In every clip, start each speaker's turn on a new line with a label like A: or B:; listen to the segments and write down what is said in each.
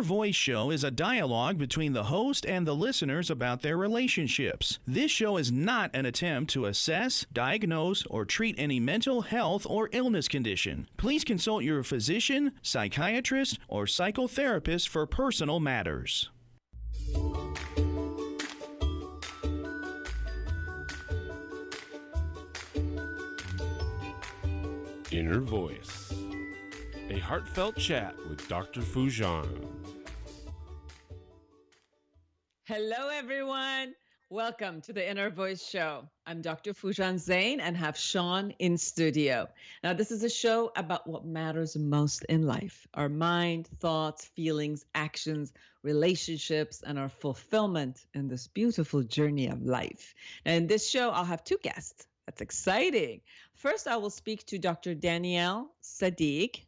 A: Voice Show is a dialogue between the host and the listeners about their relationships. This show is not an attempt to assess, diagnose, or treat any mental health or illness condition. Please consult your physician, psychiatrist, or psychotherapist for personal matters.
B: Inner Voice, a heartfelt chat with Dr. Foojan.
C: Hello, everyone. Welcome to the Inner Voice Show. I'm Dr. Foojan Zeine and have Sean in studio. Now, this is a show about what matters most in life: our mind, thoughts, feelings, actions, relationships, and our fulfillment in this beautiful journey of life. Now, in this show, I'll have two guests. That's exciting. First, I will speak to Dr. Daniel Sadigh.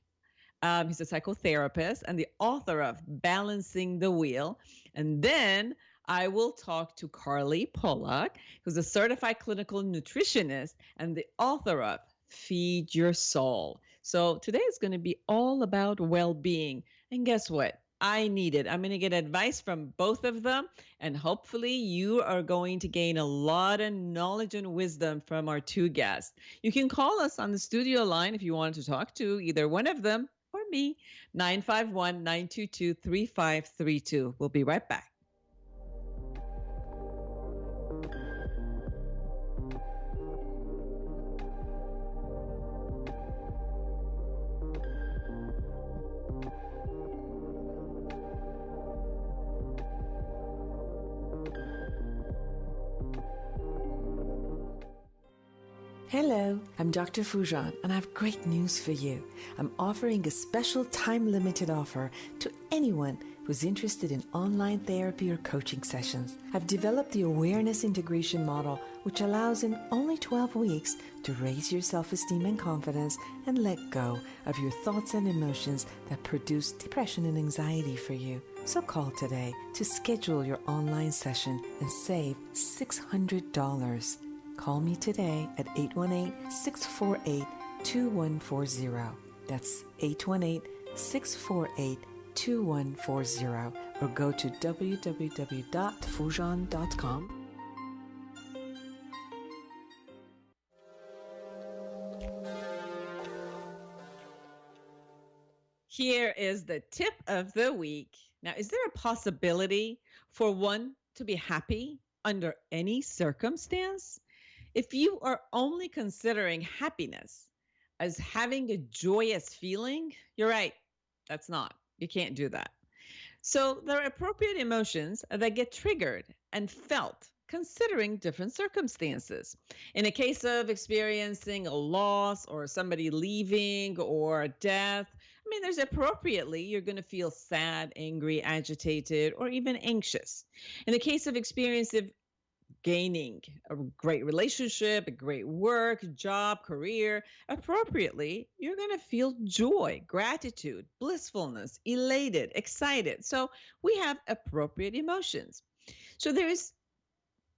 C: He's a psychotherapist and the author of Balancing the Wheel. And then I will talk to Carly Pollack, who's a certified clinical nutritionist and the author of Feed Your Soul. So today is going to be all about well-being. And guess what? I need it. I'm going to get advice from both of them, and hopefully you are going to gain a lot of knowledge and wisdom from our two guests. You can call us on the studio line if you want to talk to either one of them or me, 951-922-3532. We'll be right back.
D: Hello, I'm Dr. Foojan, and I have great news for you. I'm offering a special time-limited offer to anyone who's interested in online therapy or coaching sessions. I've developed the awareness integration model, which allows in only 12 weeks to raise your self-esteem and confidence and let go of your thoughts and emotions that produce depression and anxiety for you. So call today to schedule your online session and save $600. Call me today at 818-648-2140. That's 818-648-2140. Or go to www.foojan.com.
C: Here is the tip of the week. Now, is there a possibility for one to be happy under any circumstance? If you are only considering happiness as having a joyous feeling, you're right. That's not. You can't do that. So there are appropriate emotions that get triggered and felt considering different circumstances. In a case of experiencing a loss or somebody leaving or death, there's appropriately, you're going to feel sad, angry, agitated, or even anxious. In the case of experiencing gaining a great relationship, a great work, job, career, appropriately, you're going to feel joy, gratitude, blissfulness, elated, excited. So we have appropriate emotions. So there is,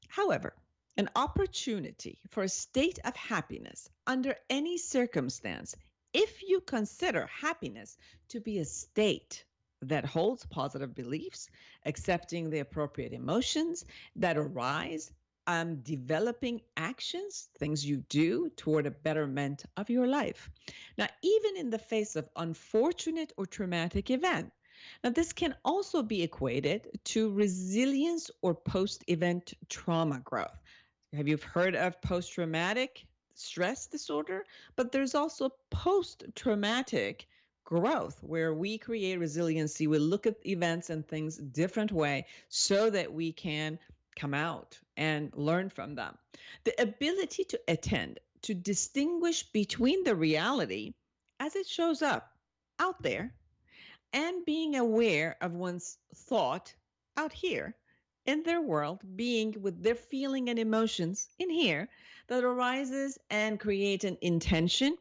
C: however, an opportunity for a state of happiness under any circumstance if you consider happiness to be a state that holds positive beliefs, accepting the appropriate emotions that arise, developing actions, things you do toward a betterment of your life. Now, even in the face of unfortunate or traumatic event, now this can also be equated to resilience or post-event trauma growth. Have you heard of post-traumatic stress disorder? But there's also post-traumatic growth, where we create resiliency. We look at events and things a different way so that we can come out and learn from them. The ability to attend, to distinguish between the reality as it shows up out there and being aware of one's thought out here in their world, being with their feeling and emotions in here, that arises and create an intention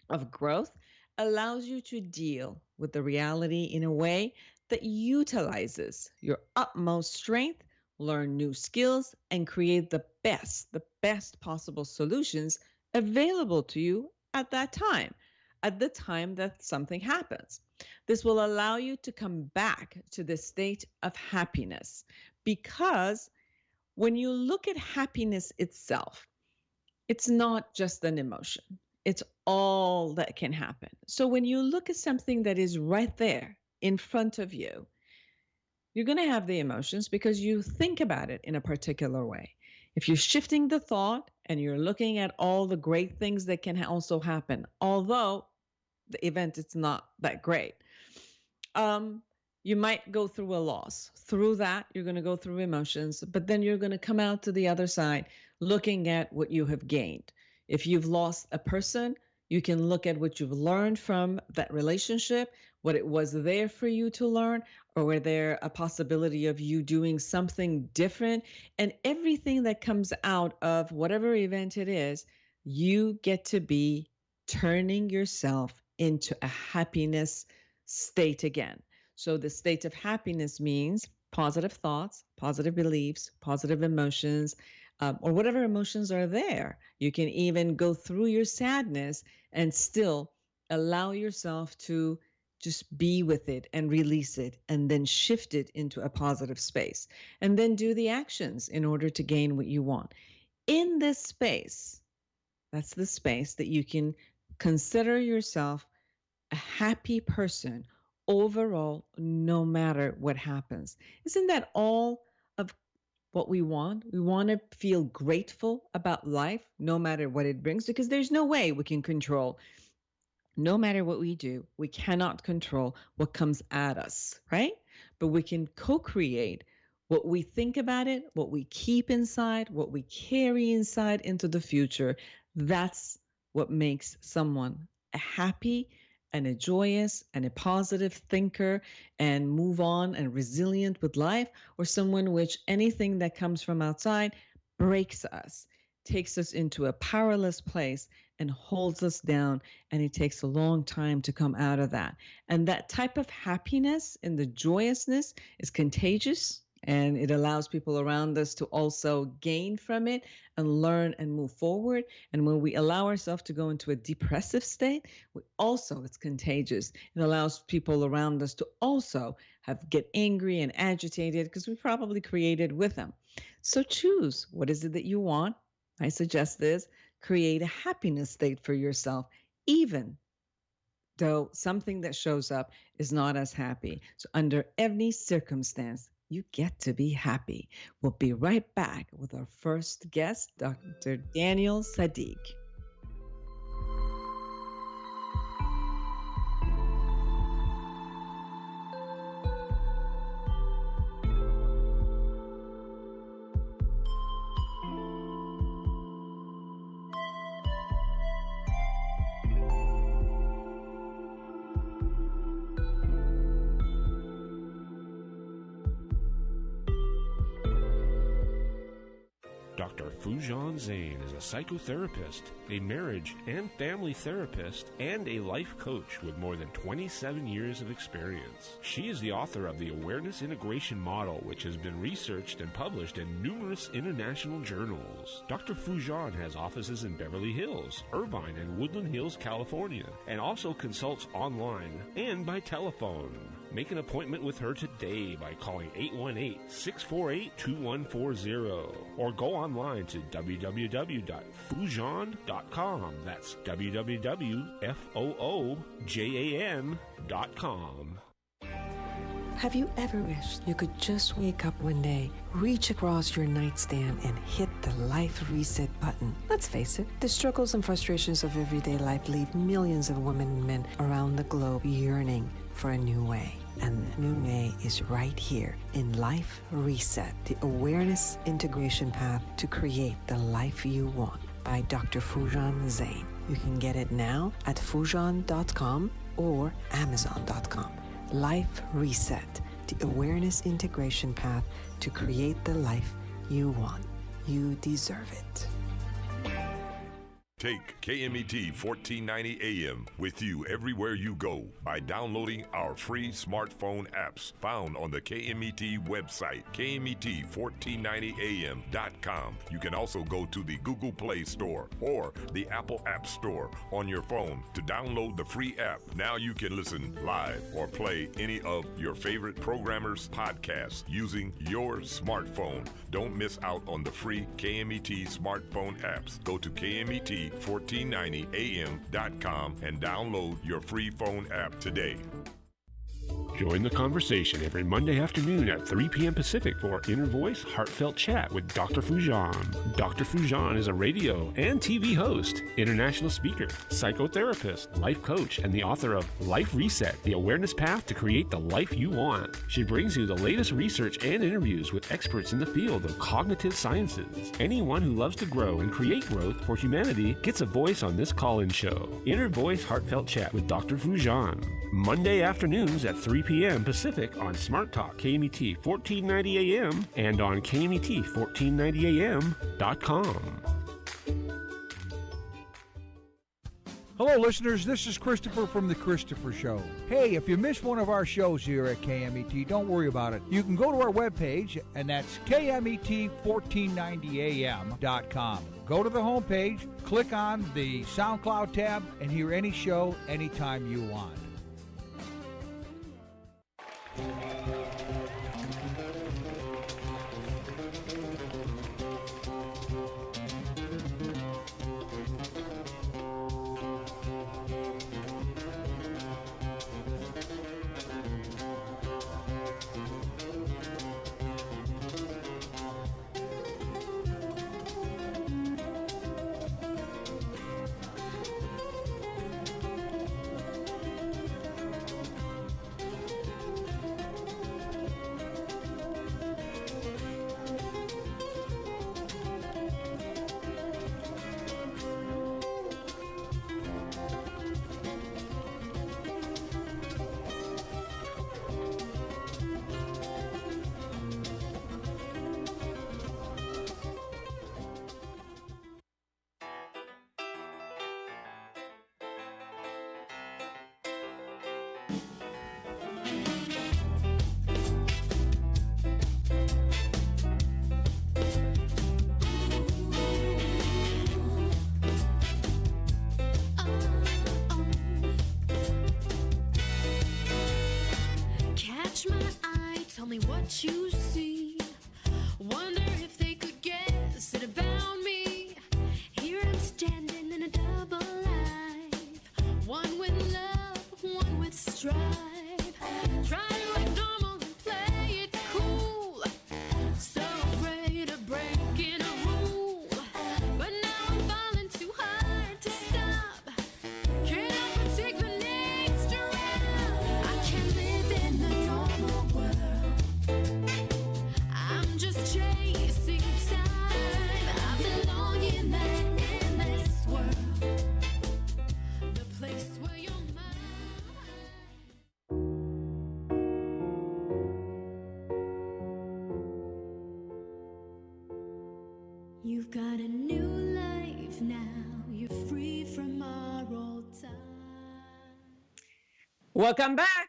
C: of growth, allows you to deal with the reality in a way that utilizes your utmost strength, learn new skills, and create the best possible solutions available to you at that time. at the time that something happens. This will allow you to come back to the state of happiness, because when you look at happiness itself, it's not just an emotion. It's all that can happen. So when you look at something that is right there in front of you, you're going to have the emotions because you think about it in a particular way. If you're shifting the thought and you're looking at all the great things that can also happen, although the event is not that great, you might go through a loss. Through that, you're going to go through emotions, but then you're going to come out to the other side looking at what you have gained. If you've lost a person, you can look at what you've learned from that relationship, what it was there for you to learn, or were there a possibility of you doing something different? And everything that comes out of whatever event it is, you get to be turning yourself into a happiness state again. So the state of happiness means positive thoughts, positive beliefs, positive emotions, or whatever emotions are there. You can even go through your sadness and still allow yourself to just be with it and release it and then shift it into a positive space and then do the actions in order to gain what you want. In this space, that's the space that you can consider yourself a happy person overall, no matter what happens. Isn't that all of what we want? We want to feel grateful about life, no matter what it brings, because there's no way we can control. No matter what we do, we cannot control what comes at us, right? But we can co-create what we think about it, what we keep inside, what we carry inside into the future. That's what makes someone a happy and a joyous and a positive thinker and move on and resilient with life, or someone which anything that comes from outside breaks us, takes us into a powerless place and holds us down, and it takes a long time to come out of that. And that type of happiness and the joyousness is contagious, and it allows people around us to also gain from it and learn and move forward. And when we allow ourselves to go into a depressive state, it's contagious. It allows people around us to also get angry and agitated because we probably created with them. So choose, what is it that you want? I suggest this: create a happiness state for yourself, even though something that shows up is not as happy. So under any circumstance, you get to be happy. We'll be right back with our first guest, Dr. Daniel Sadigh.
B: Dr. Foojan Zeine is a psychotherapist, a marriage and family therapist, and a life coach with more than 27 years of experience. She is the author of the Awareness Integration Model, which has been researched and published in numerous international journals. Dr. Foojan has offices in Beverly Hills, Irvine, and Woodland Hills, California, and also consults online and by telephone. Make an appointment with her today by calling 818-648-2140 or go online to www.foojan.com. That's www.foojan.com.
D: Have you ever wished you could just wake up one day, reach across your nightstand, and hit the life reset button? Let's face it, the struggles and frustrations of everyday life leave millions of women and men around the globe yearning for a new way. And the new way is right here in Life Reset, the awareness integration path to create the life you want, by Dr. Foojan Zeine. You can get it now at Foojan.com or Amazon.com. Life Reset, the awareness integration path to create the life you want. You deserve it.
E: Take KMET 1490 AM with you everywhere you go by downloading our free smartphone apps found on the KMET website, KMET1490am.com. You can also go to the Google Play Store or the Apple App Store on your phone to download the free app. Now you can listen live or play any of your favorite programmers' podcasts using your smartphone. Don't miss out on the free KMET smartphone apps. Go to KMET1490am.com and download your free phone app today.
B: Join the conversation every Monday afternoon at 3 p.m. Pacific for Inner Voice Heartfelt Chat with Dr. Foojan. Dr. Foojan is a radio and TV host, international speaker, psychotherapist, life coach, and the author of Life Reset, The Awareness Path to Create the Life You Want. She brings you the latest research and interviews with experts in the field of cognitive sciences. Anyone who loves to grow and create growth for humanity gets a voice on this call-in show. Inner Voice Heartfelt Chat with Dr. Foojan. Monday afternoons at 3 p.m. Pacific on Smart Talk KMET 1490 AM and on KMET1490am.com.
F: Hello, listeners. This is Christopher from The Christopher Show. Hey, if you missed one of our shows here at KMET, don't worry about it. You can go to our webpage, and that's KMET1490am.com. Go to the homepage, click on the SoundCloud tab, and hear any show anytime you want.
G: what you see. Wonder if they could guess it about me. Here I'm standing in a double life, one with love, one with strife. Try to act normal and play it cool, so afraid of breaking a rule. But now I'm falling too hard to stop. Can't help but take the next round. I can't live in the normal world. I'm just chasing time. I belong in that endless world, the place where you're mine. You've got a new life now. You're free from our old time.
C: Welcome back.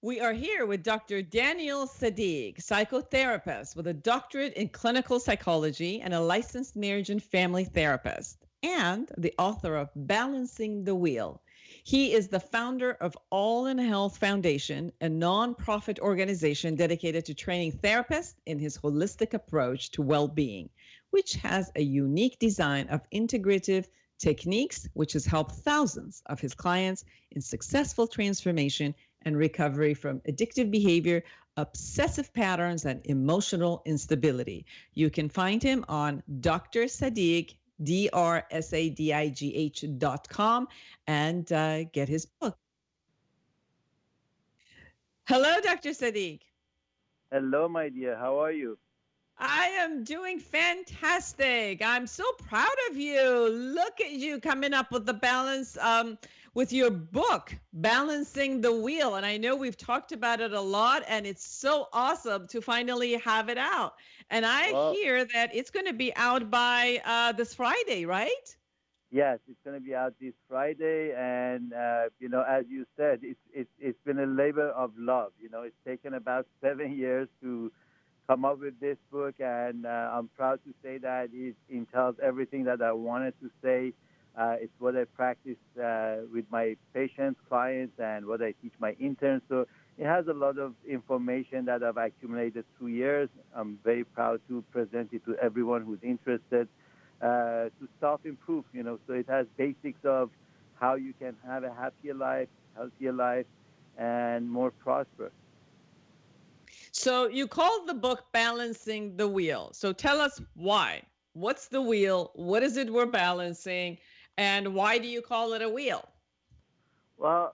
C: We are here with Dr. Daniel Sadigh, psychotherapist with a doctorate in clinical psychology and a licensed marriage and family therapist, and the author of Balancing the Wheel. He is the founder of All in Health Foundation, a nonprofit organization dedicated to training therapists in his holistic approach to well-being, which has a unique design of integrative techniques, which has helped thousands of his clients in successful transformation and recovery from addictive behavior, obsessive patterns, and emotional instability. You can find him on Dr. Sadigh, DrSadigh.com, and get his book. Hello, Dr. Sadigh.
H: Hello, my dear. How are you?
C: I am doing fantastic. I'm so proud of you. Look at you coming up with the balance with your book, Balancing the Wheel. And I know we've talked about it a lot, and it's so awesome to finally have it out. And I hear that it's going to be out by this Friday, right?
H: Yes, it's going to be out this Friday, and as you said, it's been a labor of love. It's taken about 7 years to come up with this book, and I'm proud to say that it entails everything that I wanted to say. It's what I practice with my patients, clients, and what I teach my interns. So it has a lot of information that I've accumulated through years. I'm very proud to present it to everyone who's interested to self-improve. So it has basics of how you can have a happier life, healthier life, and more prosperous.
C: So you called the book Balancing the Wheel. So tell us why. What's the wheel? What is it we're balancing? And why do you call it a wheel?
H: Well,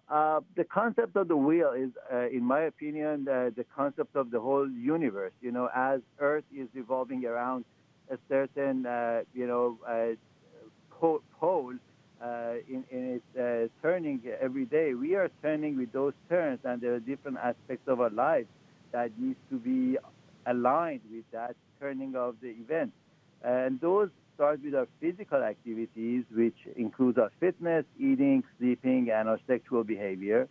H: the concept of the wheel is, in my opinion, the concept of the whole universe. As Earth is revolving around a certain, pole in its turning every day, we are turning with those turns, and there are different aspects of our life that needs to be aligned with that turning of the event. And those start with our physical activities, which includes our fitness, eating, sleeping, and our sexual behavior.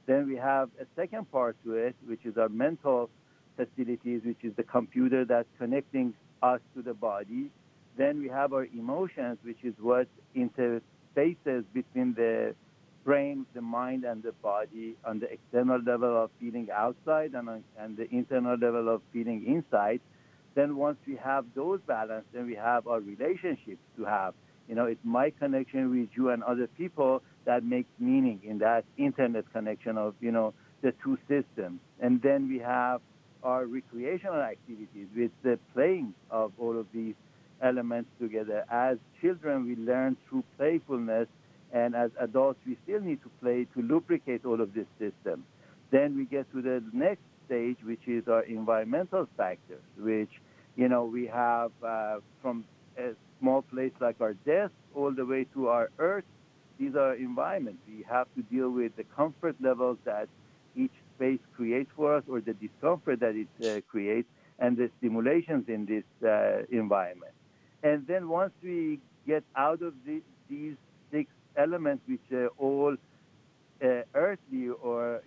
H: Then we have a second part to it, which is our mental facilities, which is the computer that's connecting us to the body. Then we have our emotions, which is what interfaces between the brain, the mind, and the body on the external level of feeling outside and the internal level of feeling inside. Then once we have those balanced, then we have our relationships to have. It's my connection with you and other people that makes meaning in that internet connection of, the two systems. And then we have our recreational activities with the playing of all of these elements together. As children, we learn through playfulness, and as adults, we still need to play to lubricate all of this system. Then we get to the next stage, which is our environmental factors, which, we have from a small place like our desk all the way to our earth. These are environments. We have to deal with the comfort levels that each space creates for us, or the discomfort that it creates, and the stimulations in this environment. And then once we get out of these six elements, which are all earthly or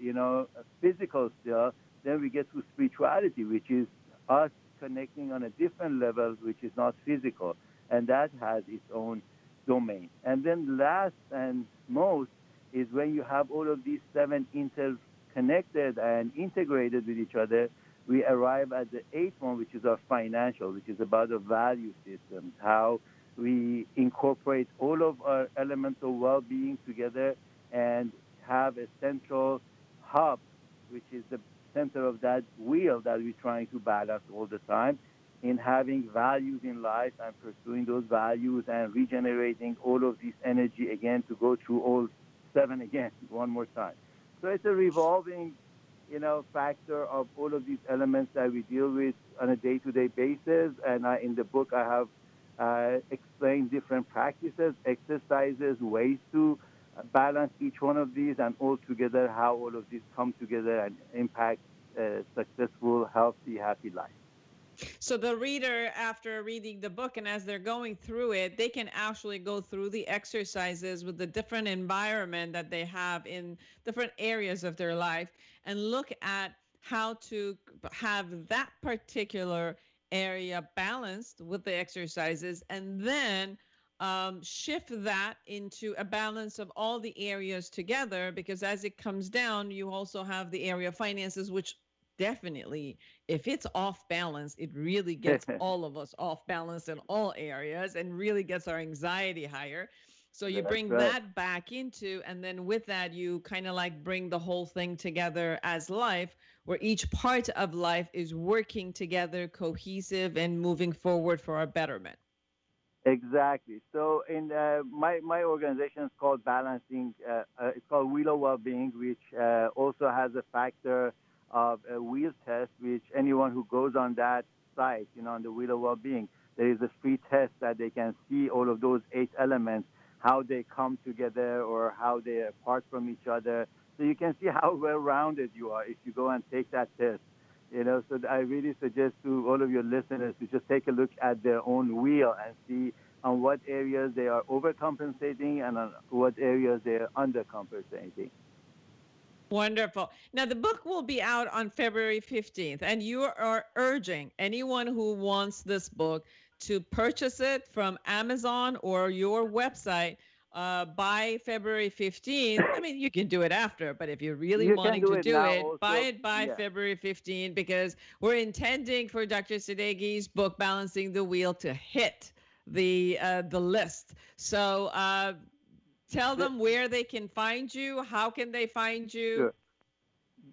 H: physical still, then we get to spirituality, which is us connecting on a different level, which is not physical, and that has its own domain. And then last and most is when you have all of these seven interconnected and integrated with each other, we arrive at the eighth one, which is our financial, which is about the value systems, how we incorporate all of our elements of well-being together and have a central hub, which is the center of that wheel that we're trying to balance all the time, in having values in life and pursuing those values and regenerating all of this energy again to go through all seven again one more time. So it's a revolving, factor of all of these elements that we deal with on a day-to-day basis. And in the book, I have explained different practices, exercises, ways to balance each one of these, and all together how all of these come together and impact a successful, healthy, happy life.
C: So the reader, after reading the book and as they're going through it, they can actually go through the exercises with the different environment that they have in different areas of their life and look at how to have that particular area balanced with the exercises, and then shift that into a balance of all the areas together, because as it comes down, you also have the area of finances, which definitely, if it's off balance, it really gets all of us off balance in all areas and really gets our anxiety higher. So you bring that back into, and then with that, you kind of like bring the whole thing together as life, where each part of life is working together, cohesive, and moving forward for our betterment.
H: Exactly. So in my organization is called Balancing. It's called Wheel of Wellbeing, which also has a factor of a wheel test, which anyone who goes on that site, on the Wheel of Wellbeing, there is a free test that they can see all of those eight elements, how they come together or how they are apart from each other. So you can see how well-rounded you are if you go and take that test. So I really suggest to all of your listeners to just take a look at their own wheel and see on what areas they are overcompensating and on what areas they are undercompensating.
C: Wonderful. Now, the book will be out on February 15th, and you are urging anyone who wants this book to purchase it from Amazon or your website by February 15th. I mean, you can do it after, but if you're really wanting to do it, buy it by February 15th, because we're intending for Dr. Sadigh's book, Balancing the Wheel, to hit the list. So tell them where they can find you. How can they find you?
H: Sure.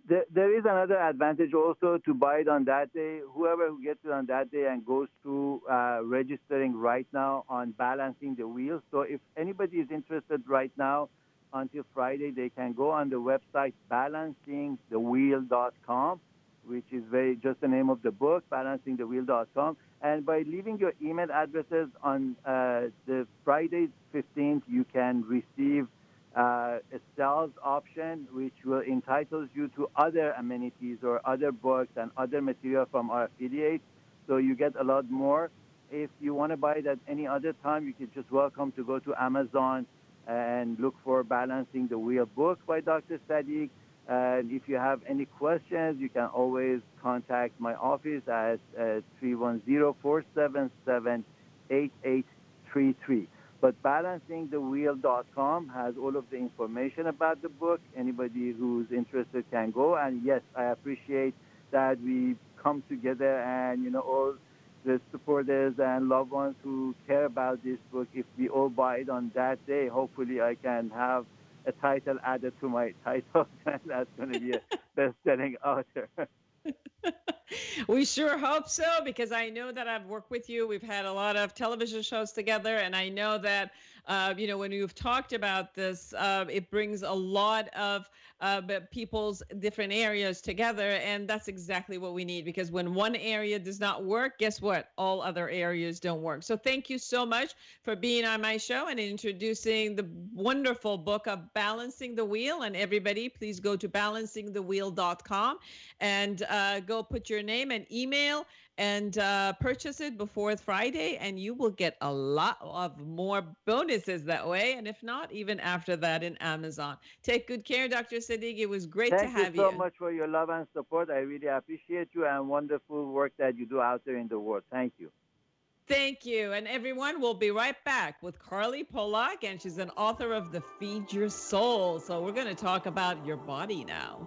H: There is another advantage also to buy it on that day. Whoever who gets it on that day and goes through registering right now on Balancing the Wheel. So if anybody is interested right now until Friday, they can go on the website balancingthewheel.com, which is just the name of the book, balancingthewheel.com. And by leaving your email addresses on the Friday 15th, you can receive a sales option, which will entitle you to other amenities or other books and other material from our affiliates. So you get a lot more. If you want to buy it at any other time, you can just welcome to go to Amazon and look for Balancing the Wheel book by Dr. Sadigh. And if you have any questions, you can always contact my office at 310-477-8833. But balancingthewheel.com has all of the information about the book. Anybody who's interested can go. And yes, I appreciate that we come together and, all the supporters and loved ones who care about this book. If we all buy it on that day, hopefully I can have a title added to my title, and that's going to be a best-selling author.
C: We sure hope so, because I know that I've worked with you. We've had a lot of television shows together, and I know that, when you've talked about this, it brings a lot of people's different areas together, and that's exactly what we need, because when one area does not work, guess what? All other areas don't work. So thank you so much for being on my show and introducing the wonderful book of Balancing the Wheel. And everybody, please go to balancingthewheel.com and go put your name and email and purchase it before Friday, and you will get a lot of more bonuses that way. And if not, even after that in Amazon. Take good care, Dr. Sadigh. It was great to have you.
H: Thank you so much for your love and support. I really appreciate you and wonderful work that you do out there in the world. Thank you.
C: Thank you. And everyone, we'll be right back with Carly Pollack, and she's an author of The Feed Your Soul. So we're going to talk about your body now.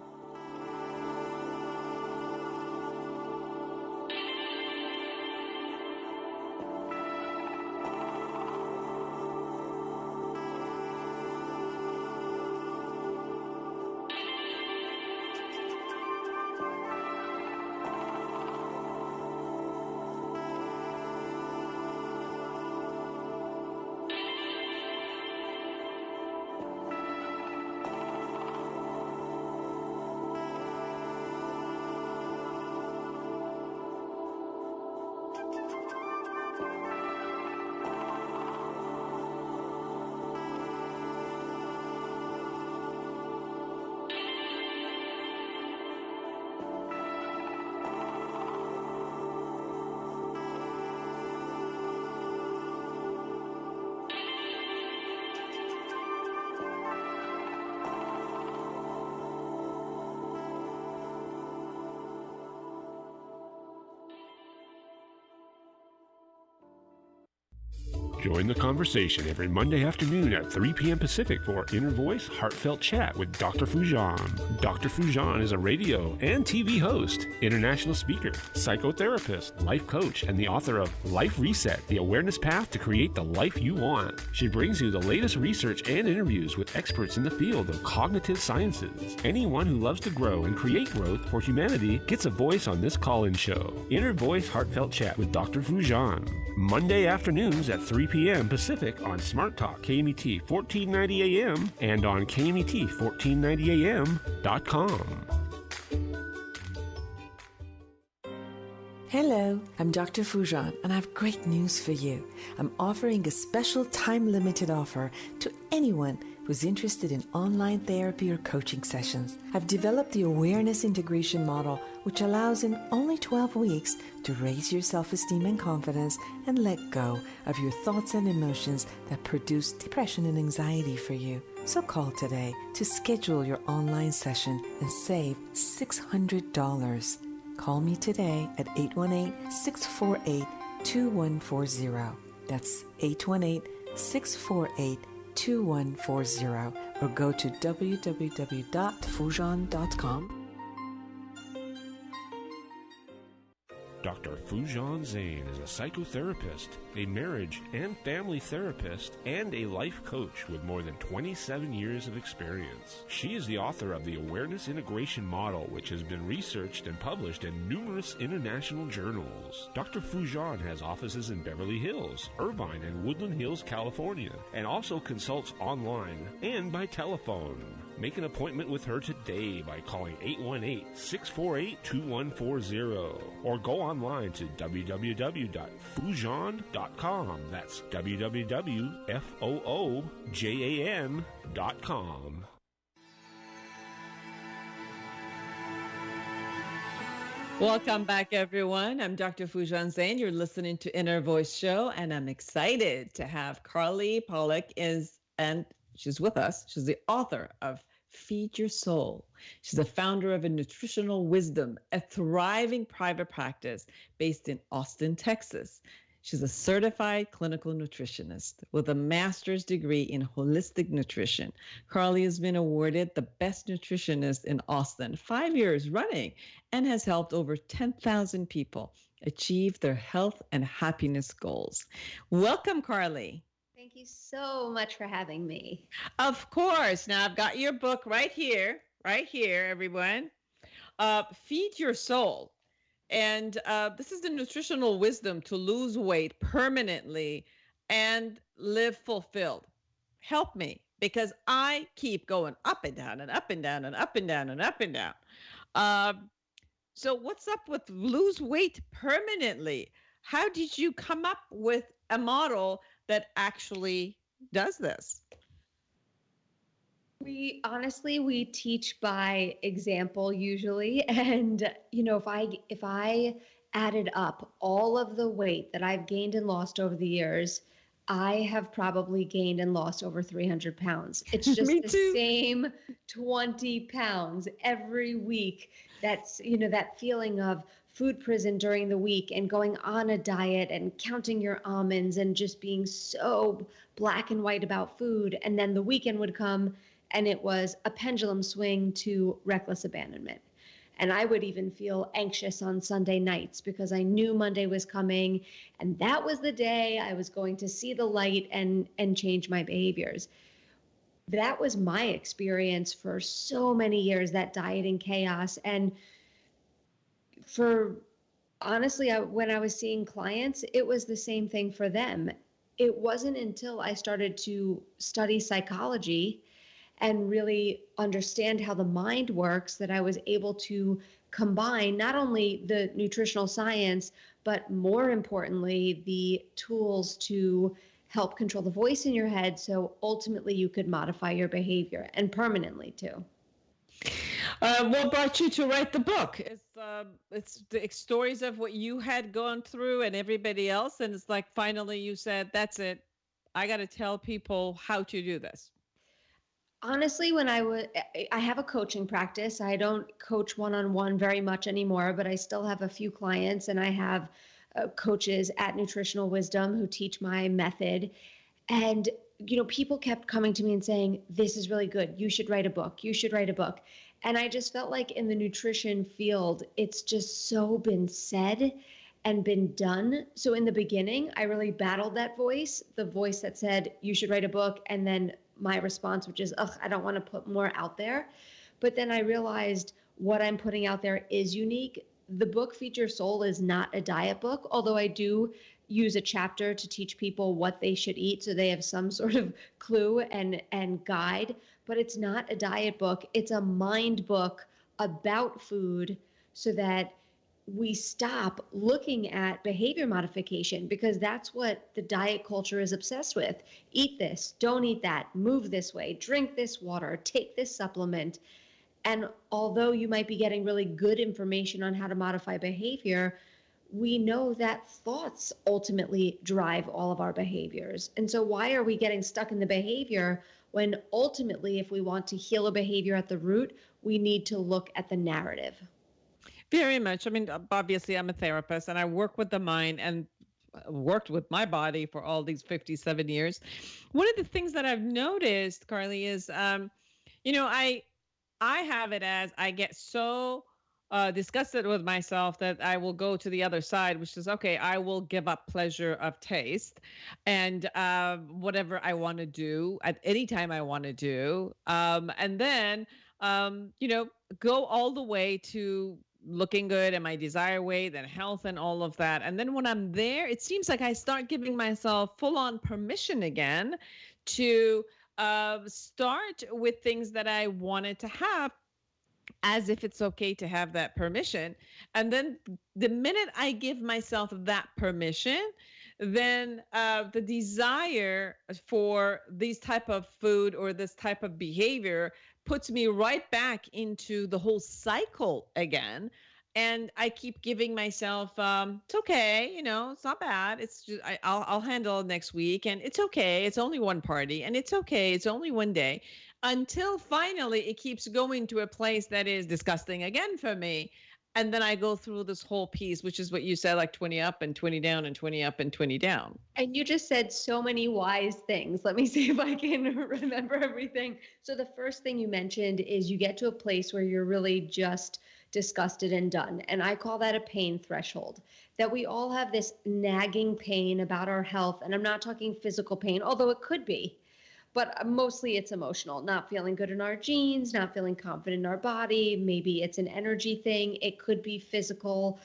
B: Join the conversation every Monday afternoon at 3 p.m. Pacific for Inner Voice Heartfelt Chat with Dr. Foojan. Dr. Foojan is a radio and TV host, international speaker, psychotherapist, life coach, and the author of Life Reset, The Awareness Path to Create the Life You Want. She brings you the latest research and interviews with experts in the field of cognitive sciences. Anyone who loves to grow and create growth for humanity gets a voice on this call-in show. Inner Voice Heartfelt Chat with Dr. Foojan. Monday afternoons at 3 p.m. Pacific on Smart Talk KMET 1490 AM and on KMET1490AM.com.
D: Hello, I'm Dr. Foojan, and I have great news for you. I'm offering a special time-limited offer to anyone who's interested in online therapy or coaching sessions. I've developed the awareness integration model, which allows in only 12 weeks to raise your self-esteem and confidence and let go of your thoughts and emotions that produce depression and anxiety for you. So call today to schedule your online session and save $600. Call me today at 818-648-2140. That's 818-648-2140. Or go to www.foojan.com.
B: Dr. Foojan Zeine is a psychotherapist, a marriage and family therapist, and a life coach with more than 27 years of experience. She is the author of the Awareness Integration Model, which has been researched and published in numerous international journals. Dr. Foojan has offices in Beverly Hills, Irvine, and Woodland Hills, California, and also consults online and by telephone. Make an appointment with her today by calling 818-648-2140 or go online to www.foojan.com. That's www.foojan.com.
C: Welcome back, everyone. I'm Dr. Foojan Zeine. You're listening to Inner Voice Show, and I'm excited to have Carly Pollack and she's with us. She's the author of Feed Your Soul. She's the founder of a Nutritional Wisdom, a thriving private practice based in Austin, Texas. She's a certified clinical nutritionist with a master's degree in holistic nutrition. Carly has been awarded the best nutritionist in Austin 5 years running and has helped over 10,000 people achieve their health and happiness goals. Welcome, Carly.
I: Thank you so much for having me.
C: Of course. Now I've got your book right here, everyone. Feed Your Soul. And this is the nutritional wisdom to lose weight permanently and live fulfilled. Help me, because I keep going up and down and up and down and up and down and up and down. So what's up with lose weight permanently? How did you come up with a model that actually does this?
I: We teach by example usually. And, if I added up all of the weight that I've gained and lost over the years, I have probably gained and lost over 300 pounds. It's just the same 20 pounds every week. That's, that feeling of food prison during the week and going on a diet and counting your almonds and just being so black and white about food. And then the weekend would come and it was a pendulum swing to reckless abandonment. And I would even feel anxious on Sunday nights because I knew Monday was coming. And that was the day I was going to see the light and change my behaviors. That was my experience for so many years, that dieting chaos. And when I was seeing clients, it was the same thing for them. It wasn't until I started to study psychology and really understand how the mind works that I was able to combine not only the nutritional science, but more importantly, the tools to help control the voice in your head so ultimately you could modify your behavior, and permanently too.
C: What brought you to write the book? It's the stories of what you had gone through and everybody else, and it's like finally you said, that's it. I got to tell people how to do this.
I: Honestly, I have a coaching practice. I don't coach one-on-one very much anymore, but I still have a few clients, and I have coaches at Nutritional Wisdom who teach my method. And, people kept coming to me and saying, this is really good. You should write a book. You should write a book. And I just felt like in the nutrition field, it's just so been said and been done. So in the beginning, I really battled that voice, the voice that said, you should write a book. And then my response, which is, I don't want to put more out there. But then I realized what I'm putting out there is unique. The book Feed Your Soul is not a diet book, although I do use a chapter to teach people what they should eat so they have some sort of clue and guide. But it's not a diet book. It's a mind book about food so that we stop looking at behavior modification, because that's what the diet culture is obsessed with. Eat this, don't eat that, move this way, drink this water, take this supplement. And although you might be getting really good information on how to modify behavior, we know that thoughts ultimately drive all of our behaviors. And so why are we getting stuck in the behavior when ultimately, if we want to heal a behavior at the root, we need to look at the narrative?
C: Very much. I mean, obviously, I'm a therapist and I work with the mind and worked with my body for all these 57 years. One of the things that I've noticed, Carly, is, I have it as I get so disgusted with myself that I will go to the other side, which is, okay, I will give up pleasure of taste and whatever I want to do at any time I want to do. And then, go all the way to looking good and my desire weight and health and all of that. And then when I'm there, it seems like I start giving myself full on permission again to start with things that I wanted to have, as if it's okay to have that permission. And then the minute I give myself that permission, then the desire for these type of food or this type of behavior puts me right back into the whole cycle again. And I keep giving myself, it's okay, it's not bad. It's just, I'll handle it next week. And it's okay. It's only one party. And it's okay. It's only one day. Until finally it keeps going to a place that is disgusting again for me. And then I go through this whole piece, which is what you said, like 20 up and 20 down and 20 up and 20 down.
I: And you just said so many wise things. Let me see if I can remember everything. So the first thing you mentioned is you get to a place where you're really just disgusted and done. And I call that a pain threshold, that we all have this nagging pain about our health. And I'm not talking physical pain, although it could be. But mostly it's emotional, not feeling good in our genes, not feeling confident in our body. Maybe it's an energy thing. It could be physical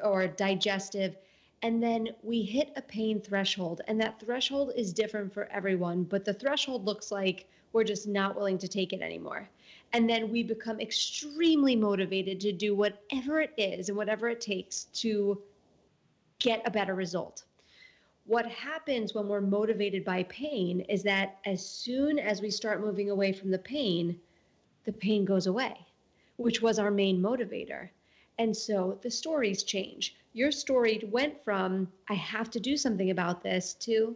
I: or digestive. And then we hit a pain threshold, and that threshold is different for everyone. But the threshold looks like we're just not willing to take it anymore. And then we become extremely motivated to do whatever it is and whatever it takes to get a better result. What happens when we're motivated by pain is that as soon as we start moving away from the pain goes away, which was our main motivator. And so the stories change. Your story went from, I have to do something about this, to,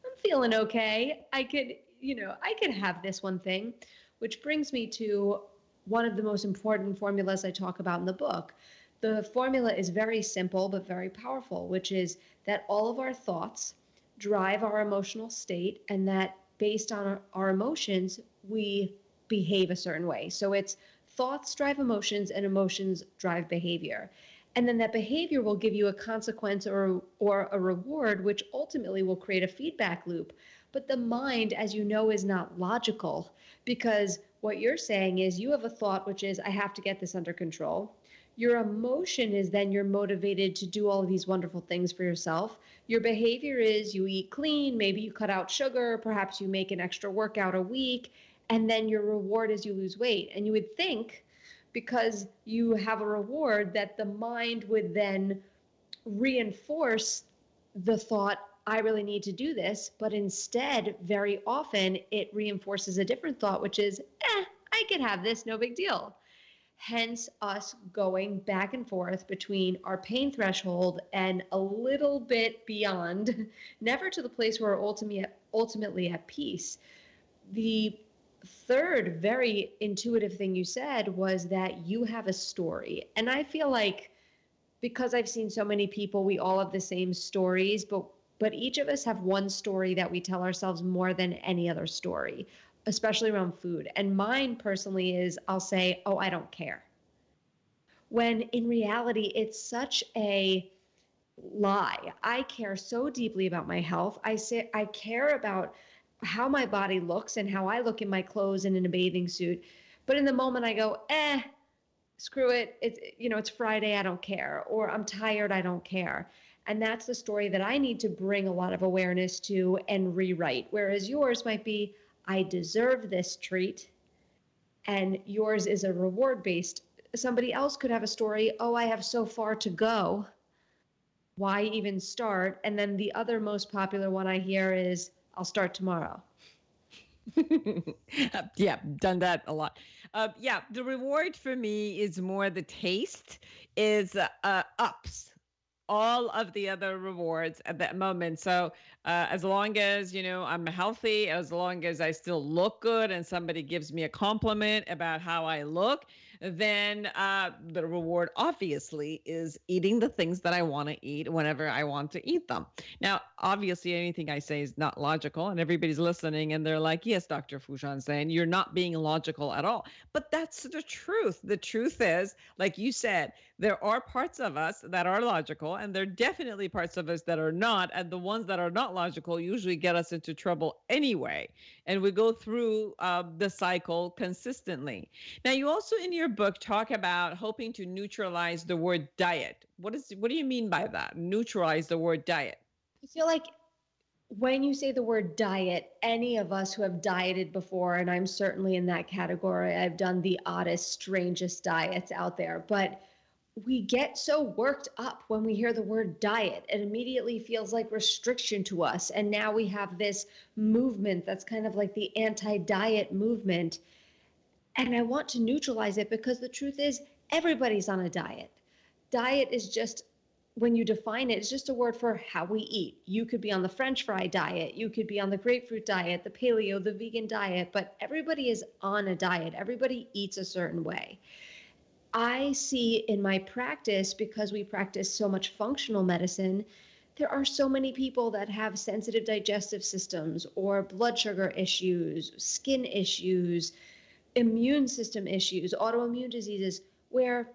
I: I'm feeling okay. I could have this one thing, which brings me to one of the most important formulas I talk about in the book. The formula is very simple, but very powerful, which is that all of our thoughts drive our emotional state, and that based on our emotions, we behave a certain way. So it's thoughts drive emotions and emotions drive behavior. And then that behavior will give you a consequence or a reward, which ultimately will create a feedback loop. But the mind, as you know, is not logical, because what you're saying is you have a thought, which is, I have to get this under control. Your emotion is then you're motivated to do all of these wonderful things for yourself. Your behavior is you eat clean, maybe you cut out sugar, perhaps you make an extra workout a week, and then your reward is you lose weight. And you would think, because you have a reward, that the mind would then reinforce the thought, I really need to do this. But instead, very often, it reinforces a different thought, which is, I could have this, no big deal. Hence us going back and forth between our pain threshold and a little bit beyond, never to the place where we're ultimately at peace. The third very intuitive thing you said was that you have a story. And I feel like, because I've seen so many people, we all have the same stories, but each of us have one story that we tell ourselves more than any other story, especially around food. And mine personally is, I'll say, oh, I don't care. When in reality, it's such a lie. I care so deeply about my health. I care about how my body looks and how I look in my clothes and in a bathing suit. But in the moment I go, screw it. It's Friday. I don't care. Or I'm tired. I don't care. And that's the story that I need to bring a lot of awareness to and rewrite. Whereas yours might be, I deserve this treat. And yours is a reward-based somebody else could have a story, oh, I have so far to go. Why even start? And then the other most popular one I hear is, I'll start tomorrow.
C: Yeah, done that a lot. Yeah, the reward for me is more the taste is ups all of the other rewards at that moment. So as long as, I'm healthy, as long as I still look good and somebody gives me a compliment about how I look, then the reward obviously is eating the things that I want to eat whenever I want to eat them. Now, obviously, anything I say is not logical, and everybody's listening and they're like, yes, Dr. Foujan, saying you're not being logical at all. But that's the truth. The truth is, like you said, there are parts of us that are logical, and there are definitely parts of us that are not. And the ones that are not logical usually get us into trouble anyway. And we go through the cycle consistently. Now, you also in your book talk about hoping to neutralize the word diet. What do you mean by that? Neutralize the word diet.
I: I feel like when you say the word diet, any of us who have dieted before, and I'm certainly in that category, I've done the oddest, strangest diets out there, but we get so worked up when we hear the word diet. It immediately feels like restriction to us. And now we have this movement that's kind of like the anti-diet movement. And I want to neutralize it because the truth is everybody's on a diet. Diet is just, when you define it, it's just a word for how we eat. You could be on the French fry diet. You could be on the grapefruit diet, the paleo, the vegan diet, but everybody is on a diet. Everybody eats a certain way. I see in my practice, because we practice so much functional medicine, there are so many people that have sensitive digestive systems or blood sugar issues, skin issues, immune system issues, autoimmune diseases, where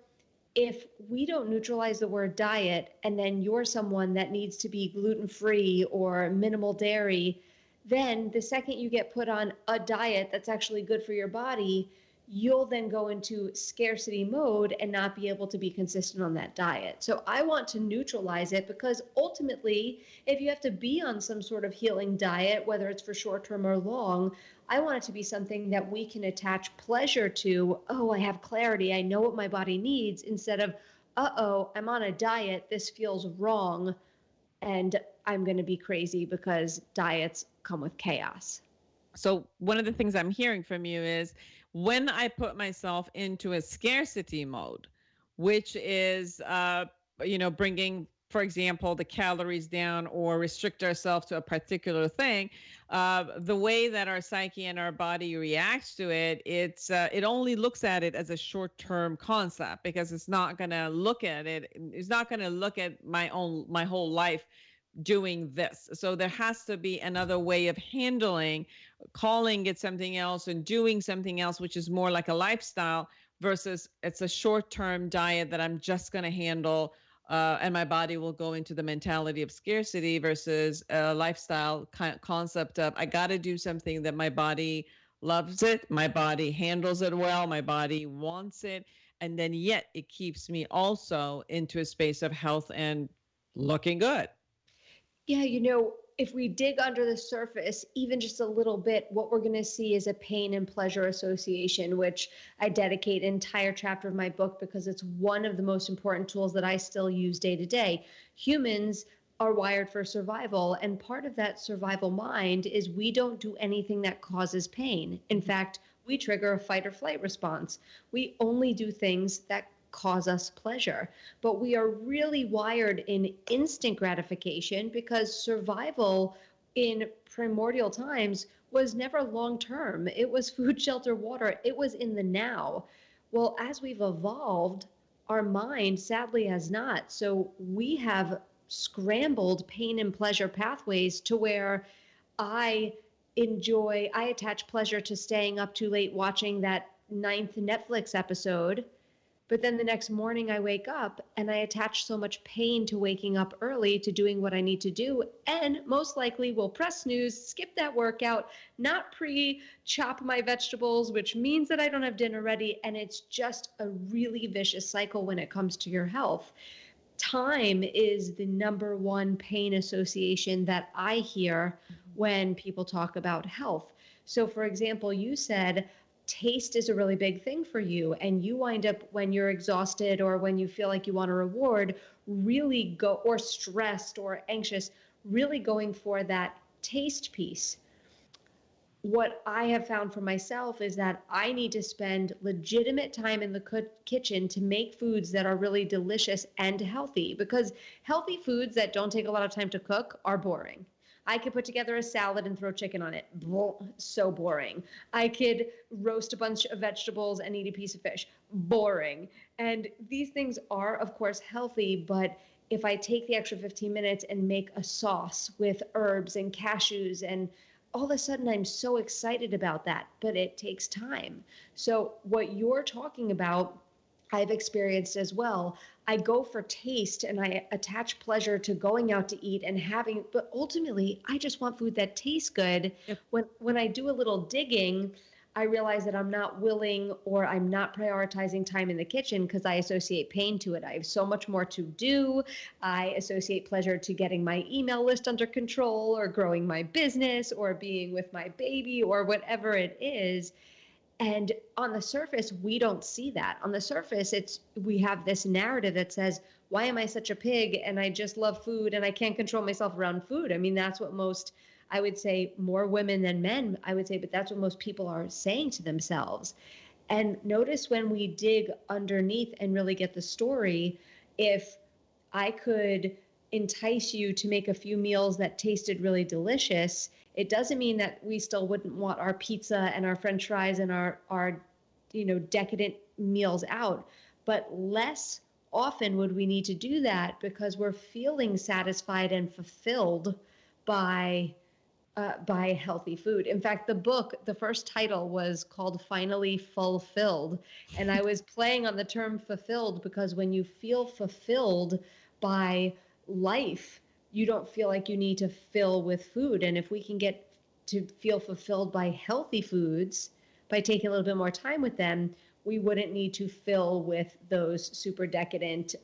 I: if we don't neutralize the word diet and then you're someone that needs to be gluten-free or minimal dairy, then the second you get put on a diet that's actually good for your body, you'll then go into scarcity mode and not be able to be consistent on that diet. So I want to neutralize it because ultimately, if you have to be on some sort of healing diet, whether it's for short term or long, I want it to be something that we can attach pleasure to. Oh, I have clarity. I know what my body needs, instead of, I'm on a diet. This feels wrong. And I'm going to be crazy because diets come with chaos.
C: So one of the things I'm hearing from you is when I put myself into a scarcity mode, which is, bringing, for example, the calories down or restrict ourselves to a particular thing, the way that our psyche and our body reacts to it, it only looks at it as a short-term concept because it's not going to look at it. It's not going to look at my whole life doing this. So there has to be another way of handling, calling it something else and doing something else, which is more like a lifestyle versus it's a short-term diet that I'm just going to handle. And my body will go into the mentality of scarcity versus a lifestyle concept of I got to do something that my body loves it, my body handles it well, my body wants it, and then yet it keeps me also into a space of health and looking good.
I: Yeah, if we dig under the surface, even just a little bit, what we're going to see is a pain and pleasure association, which I dedicate an entire chapter of my book because it's one of the most important tools that I still use day to day. Humans are wired for survival, and part of that survival mind is we don't do anything that causes pain. In fact, we trigger a fight or flight response. We only do things that cause us pleasure. But we are really wired in instant gratification because survival in primordial times was never long term. It was food, shelter, water. It was in the now. Well, as we've evolved, our mind sadly has not. So we have scrambled pain and pleasure pathways to where I attach pleasure to staying up too late watching that 9th Netflix episode. But then the next morning I wake up and I attach so much pain to waking up early to doing what I need to do, and most likely will press snooze, skip that workout, not pre-chop my vegetables, which means that I don't have dinner ready. And it's just a really vicious cycle when it comes to your health. Time is the number one pain association that I hear when people talk about health. So for example, you said, taste is a really big thing for you, and you wind up, when you're exhausted or when you feel like you want a reward, really go, or stressed or anxious, really going for that taste piece. What I have found for myself is that I need to spend legitimate time in the kitchen to make foods that are really delicious and healthy, because healthy foods that don't take a lot of time to cook are boring. I could put together a salad and throw chicken on it. So boring. I could roast a bunch of vegetables and eat a piece of fish. Boring. And these things are, of course, healthy, but if I take the extra 15 minutes and make a sauce with herbs and cashews, and all of a sudden I'm so excited about that, but it takes time. So what you're talking about, I've experienced as well. I go for taste and I attach pleasure to going out to eat and having, but ultimately I just want food that tastes good.
C: Yep.
I: When I do a little digging, I realize that I'm not willing, or I'm not prioritizing time in the kitchen because I associate pain to it. I have so much more to do. I associate pleasure to getting my email list under control, or growing my business, or being with my baby, or whatever it is. And on the surface, we don't see that. On the surface, we have this narrative that says, why am I such a pig? And I just love food and I can't control myself around food. I mean, that's what most, I would say, more women than men, I would say, but that's what most people are saying to themselves. And notice when we dig underneath and really get the story, if I could entice you to make a few meals that tasted really delicious, it doesn't mean that we still wouldn't want our pizza and our French fries and our decadent meals out, but less often would we need to do that, because we're feeling satisfied and fulfilled by healthy food. In fact, the book, the first title was called Finally Fulfilled. And I was playing on the term fulfilled because when you feel fulfilled by life, you don't feel like you need to fill with food. And if we can get to feel fulfilled by healthy foods, by taking a little bit more time with them, we wouldn't need to fill with those super decadent,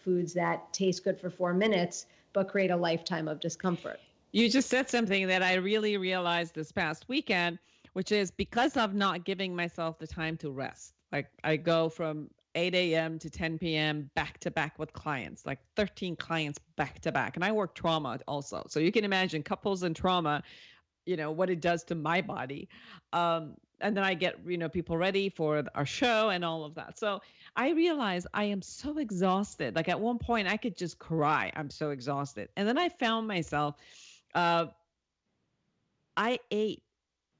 I: foods that taste good for 4 minutes, but create a lifetime of discomfort.
C: You just said something that I really realized this past weekend, which is because of not giving myself the time to rest. Like I go from 8 a.m. to 10 p.m. back to back with clients, like 13 clients back to back. And I work trauma also. So you can imagine couples and trauma, what it does to my body. And then I get, people ready for our show and all of that. So I realized I am so exhausted. Like at one point I could just cry. I'm so exhausted. And then I found myself, I ate.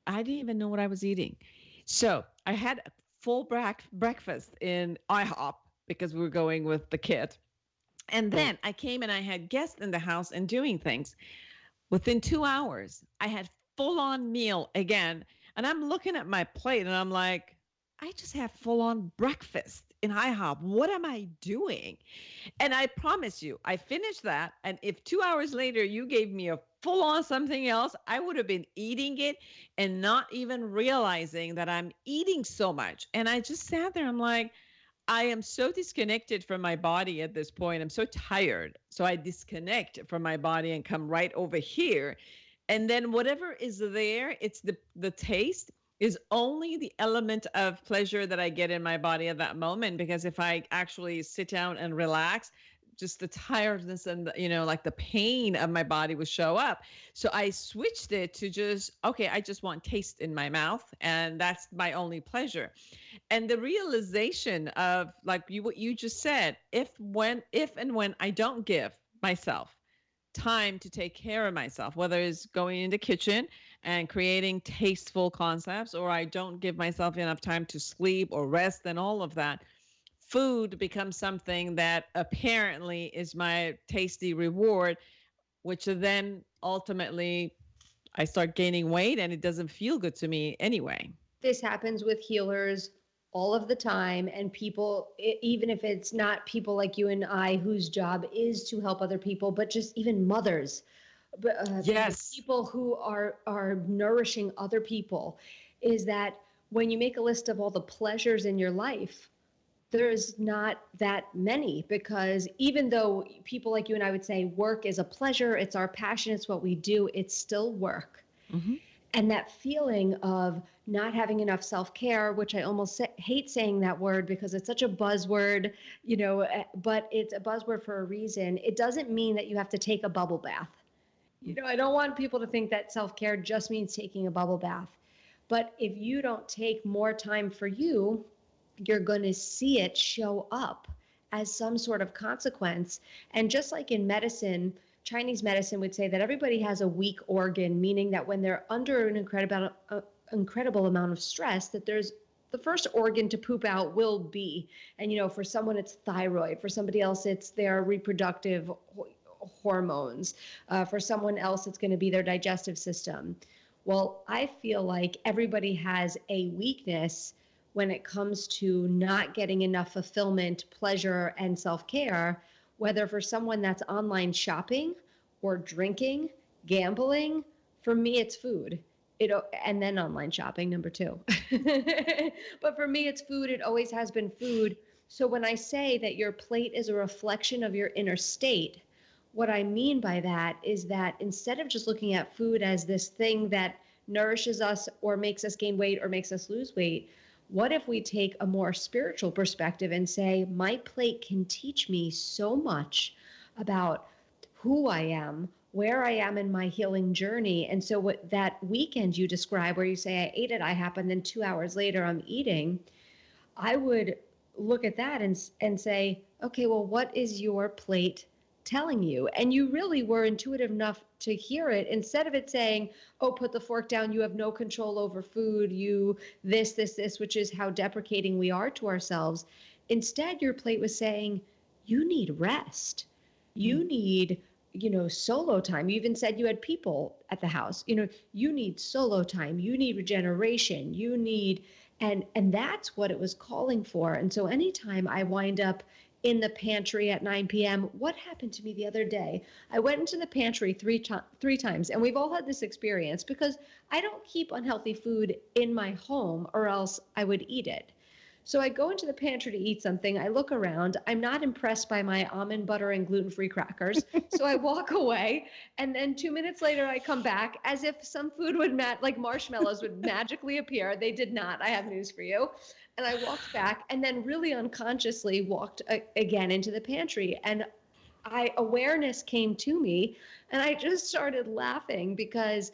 C: I didn't even know what I was eating. So I had a full breakfast in IHOP because we were going with the kid. And then I came and I had guests in the house and doing things. Within 2 hours, I had full-on meal again. And I'm looking at my plate and I'm like, I just had full-on breakfast in IHOP. What am I doing? And I promise you, I finished that. And if 2 hours later you gave me a full-on something else, I would have been eating it and not even realizing that I'm eating so much. And I just sat there. I'm like, I am so disconnected from my body at this point. I'm so tired. So I disconnect from my body and come right over here. And then whatever is there, it's the taste is only the element of pleasure that I get in my body at that moment. Because if I actually sit down and relax, just the tiredness and like the pain of my body would show up. So I switched it to just, okay, I just want taste in my mouth, and that's my only pleasure. And the realization of what you just said, if and when I don't give myself time to take care of myself, whether it's going in the kitchen and creating tasteful concepts, or I don't give myself enough time to sleep or rest and all of that, food becomes something that apparently is my tasty reward, which then ultimately I start gaining weight and it doesn't feel good to me anyway.
I: This happens with healers all of the time, and people, even if it's not people like you and I whose job is to help other people, but just even mothers,
C: yes,
I: people who are nourishing other people, is that when you make a list of all the pleasures in your life, there's not that many, because even though people like you and I would say work is a pleasure, it's our passion, it's what we do, it's still work.
C: Mm-hmm.
I: And that feeling of not having enough self-care, which I almost hate saying that word because it's such a buzzword, but it's a buzzword for a reason. It doesn't mean that you have to take a bubble bath. I don't want people to think that self-care just means taking a bubble bath. But if you don't take more time for you, you're going to see it show up as some sort of consequence. And just like in medicine, Chinese medicine would say that everybody has a weak organ, meaning that when they're under an incredible amount of stress, that there's the first organ to poop out will be. And, for someone, it's thyroid. For somebody else, it's their reproductive hormones. For someone else, it's going to be their digestive system. Well, I feel like everybody has a weakness when it comes to not getting enough fulfillment, pleasure, and self-care, whether for someone that's online shopping or drinking, gambling. For me, it's food. And then online shopping, number 2. But for me, it's food. It always has been food. So when I say that your plate is a reflection of your inner state, what I mean by that is that instead of just looking at food as this thing that nourishes us or makes us gain weight or makes us lose weight, what if we take a more spiritual perspective and say, my plate can teach me so much about who I am, where I am in my healing journey. And so what that weekend you describe where you say, I ate it, I happened, then 2 hours later I'm eating, I would look at that and say, okay, well, what is your plate telling you? And you really were intuitive enough to hear it instead of it saying, oh, put the fork down, you have no control over food, you this, which is how deprecating we are to ourselves. Instead, your plate was saying, you need rest. You need, solo time. You even said you had people at the house. You need solo time. You need regeneration. You need, and that's what it was calling for. And so anytime I wind up in the pantry at 9 p.m. What happened to me the other day? I went into the pantry three times, and we've all had this experience because I don't keep unhealthy food in my home or else I would eat it. So I go into the pantry to eat something. I look around. I'm not impressed by my almond butter and gluten-free crackers. So I walk away. And then 2 minutes later, I come back as if some food would, like marshmallows would magically appear. They did not. I have news for you. And I walked back and then really unconsciously walked again into the pantry. And awareness came to me and I just started laughing because,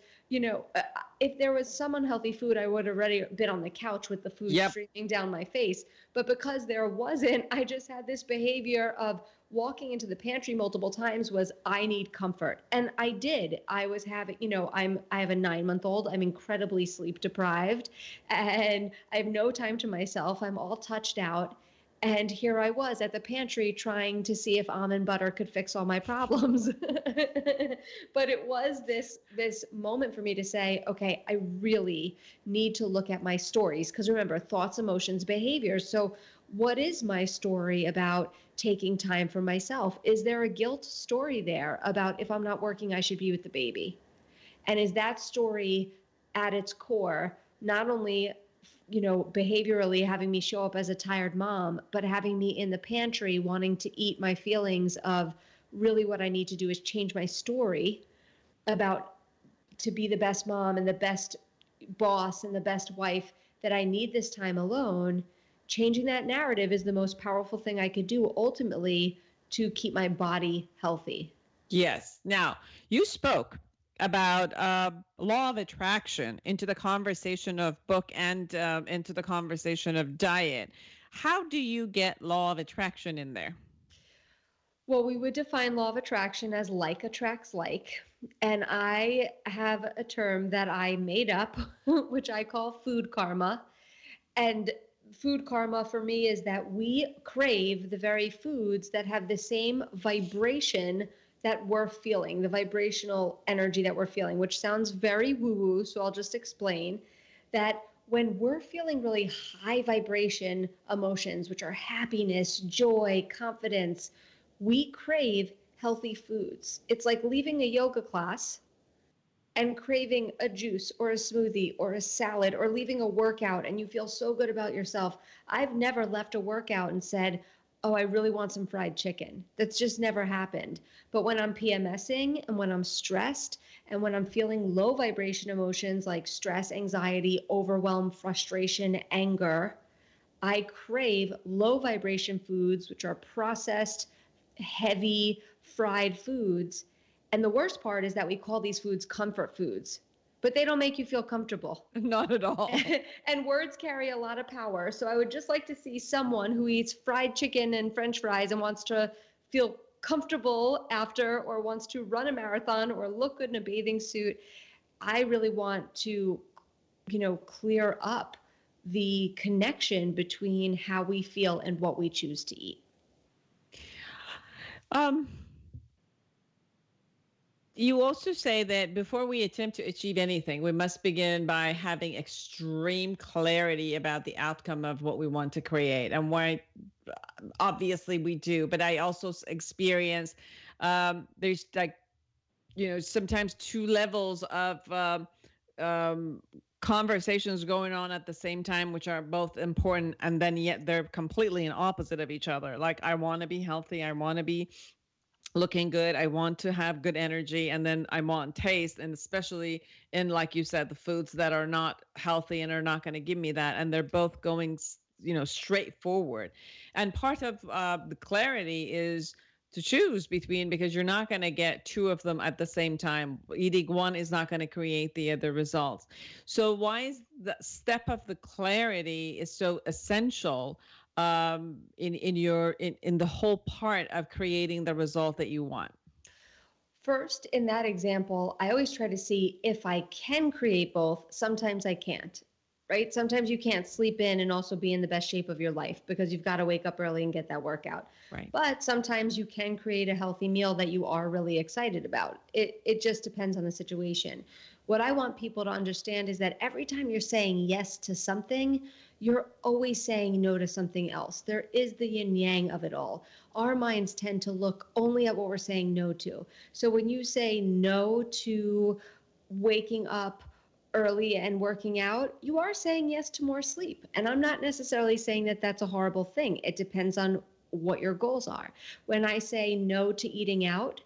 I: if there was some unhealthy food, I would have already been on the couch with the food streaming down my face. But because there wasn't, I just had this behavior of walking into the pantry multiple times was I need comfort. And I did. I was having, I have a 9-month-old. I'm incredibly sleep deprived and I have no time to myself. I'm all touched out. And here I was at the pantry trying to see if almond butter could fix all my problems. But it was this moment for me to say, okay, I really need to look at my stories. Because remember, thoughts, emotions, behaviors. So what is my story about taking time for myself? Is there a guilt story there about if I'm not working, I should be with the baby? And is that story at its core not only behaviorally having me show up as a tired mom, but having me in the pantry wanting to eat my feelings of really what I need to do is change my story about to be the best mom and the best boss and the best wife, that I need this time alone. Changing that narrative is the most powerful thing I could do ultimately to keep my body healthy.
C: Yes. Now, you spoke about law of attraction into the conversation of book and into the conversation of diet. How do you get law of attraction in there?
I: Well, we would define law of attraction as like attracts like. And I have a term that I made up, which I call food karma. And food karma for me is that we crave the very foods that have the same vibration that we're feeling, the vibrational energy that we're feeling, which sounds very woo-woo. So I'll just explain that when we're feeling really high vibration emotions, which are happiness, joy, confidence, we crave healthy foods. It's like leaving a yoga class and craving a juice or a smoothie or a salad, or leaving a workout and you feel so good about yourself. I've never left a workout and said, oh, I really want some fried chicken. That's just never happened. But when I'm PMSing and when I'm stressed and when I'm feeling low vibration emotions like stress, anxiety, overwhelm, frustration, anger, I crave low vibration foods, which are processed, heavy, fried foods. And the worst part is that we call these foods comfort foods, but they don't make you feel comfortable.
C: Not at all.
I: And words carry a lot of power. So I would just like to see someone who eats fried chicken and French fries and wants to feel comfortable after, or wants to run a marathon or look good in a bathing suit. I really want to, clear up the connection between how we feel and what we choose to eat.
C: You also say that before we attempt to achieve anything, we must begin by having extreme clarity about the outcome of what we want to create. And why, obviously we do, but I also experience there's sometimes two levels of conversations going on at the same time, which are both important, and then yet they're completely in opposite of each other. Like, I want to be healthy, I want to be looking good, I want to have good energy, and then I want taste, and especially in, like you said, the foods that are not healthy and are not going to give me that, and they're both going straight forward. And part of the clarity is to choose between, because you're not going to get two of them at the same time. Eating one is not going to create the other results. So why is the step of the clarity is so essential in the whole part of creating the result that you want?
I: First, in that example, I always try to see if I can create both. Sometimes I can't, right? Sometimes you can't sleep in and also be in the best shape of your life because you've got to wake up early and get that workout.
C: Right.
I: But sometimes you can create a healthy meal that you are really excited about. It just depends on the situation. What I want people to understand is that every time you're saying yes to something, you're always saying no to something else. There is the yin yang of it all. Our minds tend to look only at what we're saying no to. So when you say no to waking up early and working out, you are saying yes to more sleep. And I'm not necessarily saying that that's a horrible thing. It depends on what your goals are. When I say no to eating out,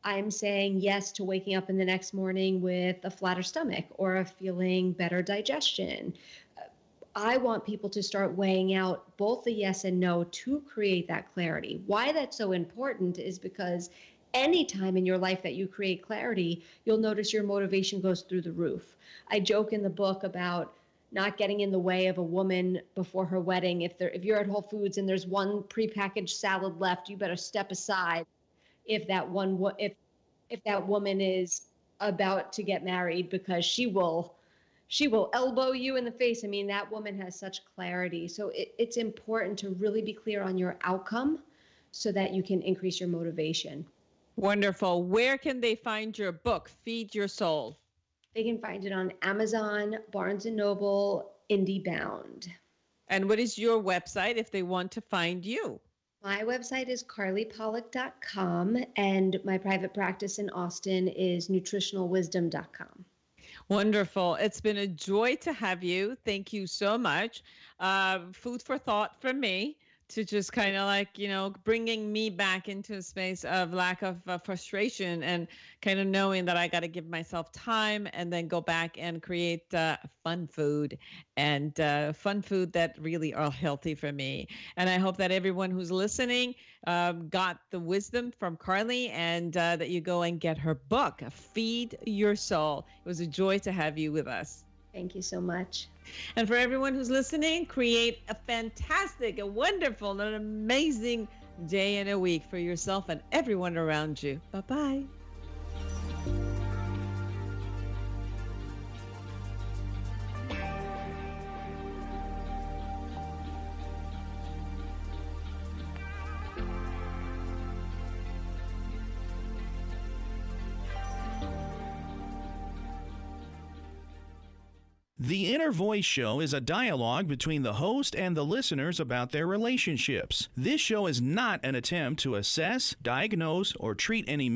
I: I'm saying yes to waking up in the next morning with a flatter stomach or a feeling better digestion. I want people to start weighing out both the yes and no to create that clarity. Why that's so important is because any time in your life that you create clarity, you'll notice your motivation goes through the roof. I joke in the book about not getting in the way of a woman before her wedding. If you're at Whole Foods and there's one prepackaged salad left, you better step aside. If that woman is about to get married, because she will elbow you in the face. I mean, that woman has such clarity. So it's important to really be clear on your outcome so that you can increase your motivation.
C: Wonderful. Where can they find your book, Feed Your Soul?
I: They can find it on Amazon, Barnes & Noble, IndieBound.
C: And what is your website if they want to find you?
I: My website is carlypollack.com, and my private practice in Austin is nutritionalwisdom.com.
C: Wonderful. It's been a joy to have you. Thank you so much. Food for thought from me to just kind of like, bringing me back into a space of lack of frustration and kind of knowing that I got to give myself time and then go back and create fun food and fun food that really are healthy for me. And I hope that everyone who's listening got the wisdom from Carly and that you go and get her book, Feed Your Soul. It was a joy to have you with us.
I: Thank you so much.
C: And for everyone who's listening, create a fantastic, a wonderful, an amazing day and a week for yourself and everyone around you. Bye-bye.
A: The Inner Voice Show is a dialogue between the host and the listeners about their relationships. This show is not an attempt to assess, diagnose, or treat any